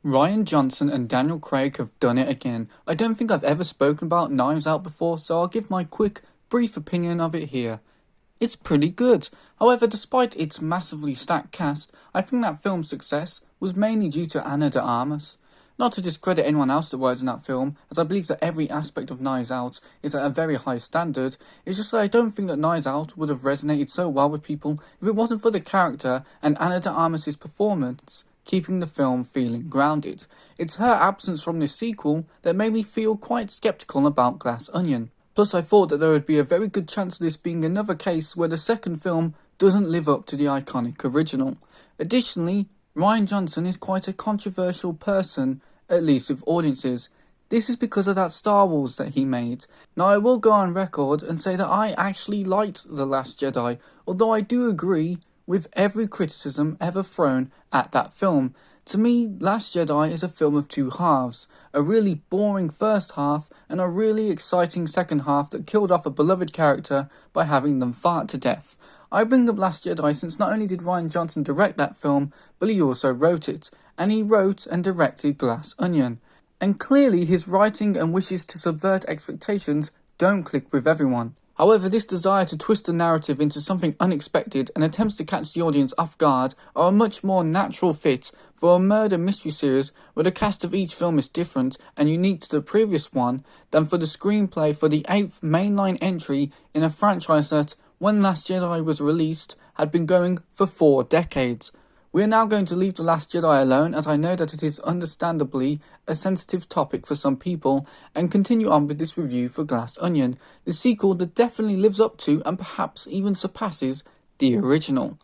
Rian Johnson and Daniel Craig have done it again. I don't think I've ever spoken about Knives Out before, so I'll give my quick, brief opinion of it here. It's pretty good. However, despite its massively stacked cast, I think that film's success was mainly due to Ana de Armas. Not to discredit anyone else that worked in that film, as I believe that every aspect of Knives Out is at a very high standard, it's just that I don't think that Knives Out would have resonated so well with people if it wasn't for the character and Ana de Armas' performance keeping the film feeling grounded. It's her absence from this sequel that made me feel quite skeptical about Glass Onion. Plus, I thought that there would be a very good chance of this being another case where the second film doesn't live up to the iconic original. Additionally, Rian Johnson is quite a controversial person, at least with audiences. This is because of that Star Wars that he made. Now, I will go on record and say that I actually liked The Last Jedi, although I do agree with every criticism ever thrown at that film. To me, Last Jedi is a film of two halves, a really boring first half and a really exciting second half that killed off a beloved character by having them fart to death. I bring up Last Jedi since not only did Rian Johnson direct that film, but he also wrote it, and he wrote and directed Glass Onion. And clearly his writing and wishes to subvert expectations don't click with everyone. However, this desire to twist the narrative into something unexpected and attempts to catch the audience off guard are a much more natural fit for a murder mystery series where the cast of each film is different and unique to the previous one than for the screenplay for the 8th mainline entry in a franchise that, when Last Jedi was released, had been going for 4 decades. We are now going to leave The Last Jedi alone, as I know that it is understandably a sensitive topic for some people, and continue on with this review for Glass Onion, the sequel that definitely lives up to and perhaps even surpasses the original.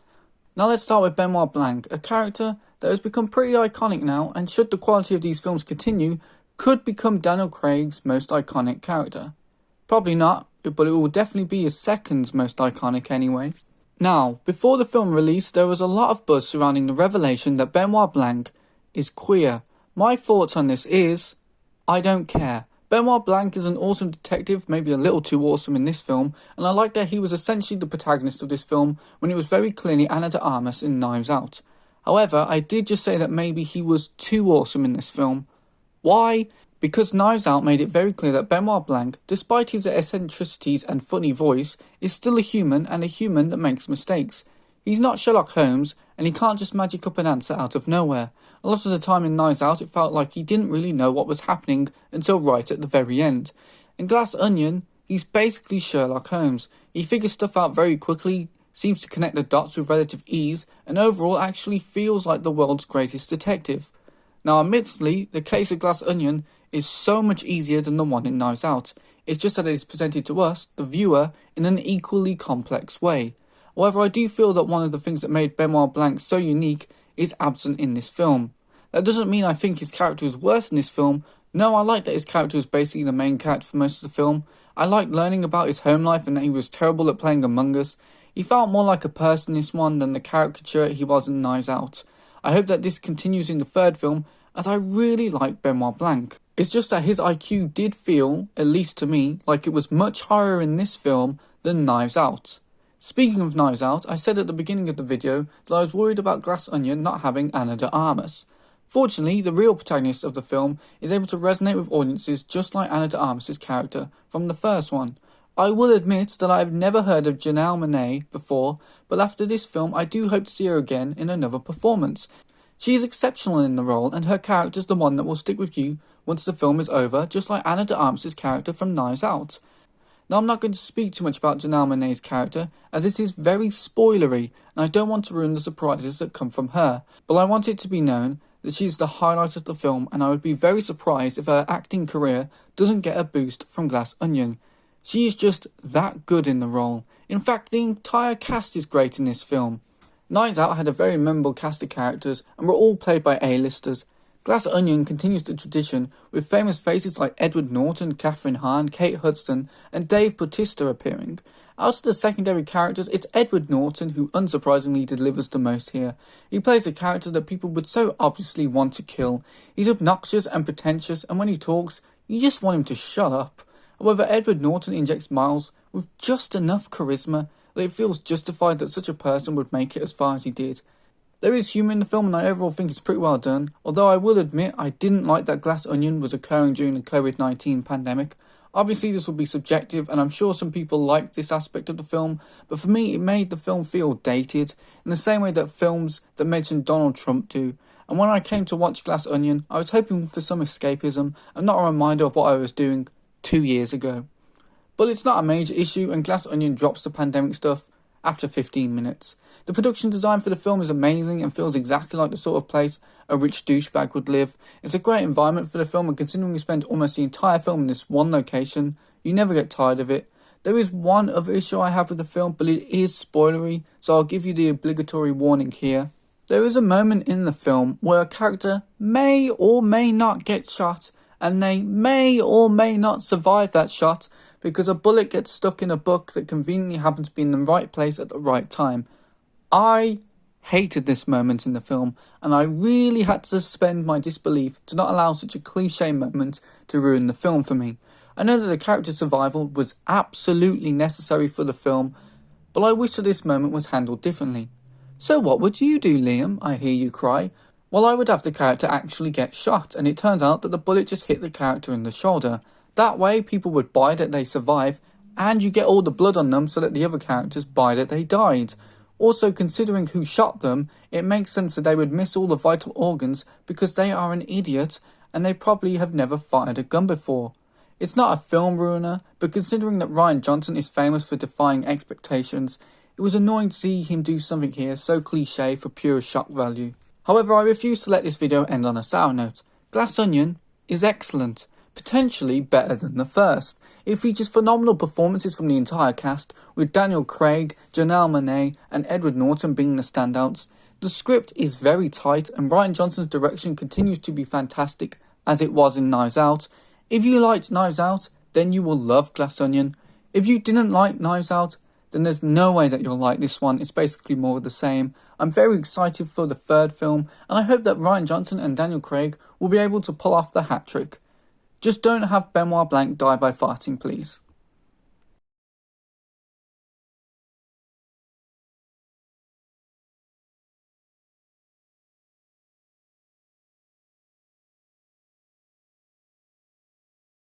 Now let's start with Benoit Blanc, a character that has become pretty iconic now, and should the quality of these films continue, could become Daniel Craig's most iconic character. Probably not, but it will definitely be his second most iconic anyway. Now, before the film release, there was a lot of buzz surrounding the revelation that Benoit Blanc is queer. My thoughts on this is, I don't care. Benoit Blanc is an awesome detective, maybe a little too awesome in this film, and I like that he was essentially the protagonist of this film when it was very clearly Ana de Armas in Knives Out. However, I did just say that maybe he was too awesome in this film. Why? Because Knives Out made it very clear that Benoit Blanc, despite his eccentricities and funny voice, is still a human and a human that makes mistakes. He's not Sherlock Holmes, and he can't just magic up an answer out of nowhere. A lot of the time in Knives Out it felt like he didn't really know what was happening until right at the very end. In Glass Onion, he's basically Sherlock Holmes. He figures stuff out very quickly, seems to connect the dots with relative ease, and overall actually feels like the world's greatest detective. Now admittedly, the case of Glass Onion is so much easier than the one in Knives Out. It's just that it is presented to us, the viewer, in an equally complex way. However, I do feel that one of the things that made Benoit Blanc so unique is absent in this film. That doesn't mean I think his character is worse in this film. No, I like that his character was basically the main character for most of the film. I liked learning about his home life and that he was terrible at playing Among Us. He felt more like a person in this one than the caricature he was in Knives Out. I hope that this continues in the third film, as I really like Benoit Blanc. It's just that his IQ did feel, at least to me, like it was much higher in this film than Knives Out. Speaking of Knives Out, I said at the beginning of the video that I was worried about Glass Onion not having Ana de Armas. Fortunately, the real protagonist of the film is able to resonate with audiences just like Ana de Armas' character from the first one. I will admit that I have never heard of Janelle Monáe before, but after this film I do hope to see her again in another performance. She is exceptional in the role, and her character is the one that will stick with you once the film is over, just like Ana de Armas' character from Knives Out. Now, I'm not going to speak too much about Janelle Monáe's character, as it is very spoilery, and I don't want to ruin the surprises that come from her, but I want it to be known that she is the highlight of the film, and I would be very surprised if her acting career doesn't get a boost from Glass Onion. She is just that good in the role. In fact, the entire cast is great in this film. Knives Out had a very memorable cast of characters and were all played by A-listers. Glass Onion continues the tradition with famous faces like Edward Norton, Catherine Hahn, Kate Hudson and Dave Bautista appearing. Out of the secondary characters, it's Edward Norton who unsurprisingly delivers the most here. He plays a character that people would so obviously want to kill. He's obnoxious and pretentious, and when he talks, you just want him to shut up. However, Edward Norton injects Miles with just enough charisma that it feels justified that such a person would make it as far as he did. There is humour in the film and I overall think it's pretty well done, although I will admit I didn't like that Glass Onion was occurring during the COVID-19 pandemic. Obviously this will be subjective and I'm sure some people like this aspect of the film, but for me it made the film feel dated, in the same way that films that mention Donald Trump do. And when I came to watch Glass Onion, I was hoping for some escapism and not a reminder of what I was doing 2 years ago. But it's not a major issue and Glass Onion drops the pandemic stuff after 15 minutes. The production design for the film is amazing and feels exactly like the sort of place a rich douchebag would live. It's a great environment for the film, and considering we spend almost the entire film in this one location, you never get tired of it. There is one other issue I have with the film, but it is spoilery, so I'll give you the obligatory warning here. There is a moment in the film where a character may or may not get shot, and they may or may not survive that shot because a bullet gets stuck in a book that conveniently happens to be in the right place at the right time. I hated this moment in the film, and I really had to suspend my disbelief to not allow such a cliche moment to ruin the film for me. I know that the character's survival was absolutely necessary for the film, but I wish that this moment was handled differently. So what would you do, Liam? I hear you cry. Well, I would have the character actually get shot, and it turns out that the bullet just hit the character in the shoulder. That way, people would buy that they survive, and you get all the blood on them so that the other characters buy that they died. Also, considering who shot them, it makes sense that they would miss all the vital organs because they are an idiot and they probably have never fired a gun before. It's not a film ruiner, but considering that Rian Johnson is famous for defying expectations, it was annoying to see him do something here so cliche for pure shock value. However, I refuse to let this video end on a sour note. Glass Onion is excellent, potentially better than the first. It features phenomenal performances from the entire cast, with Daniel Craig, Janelle Monáe and Edward Norton being the standouts. The script is very tight and Rian Johnson's direction continues to be fantastic, as it was in Knives Out. If you liked Knives Out, then you will love Glass Onion. If you didn't like Knives Out, then there's no way that you'll like this one. It's basically more of the same. I'm very excited for the third film, and I hope that Rian Johnson and Daniel Craig will be able to pull off the hat trick. Just don't have Benoit Blanc die by farting, please.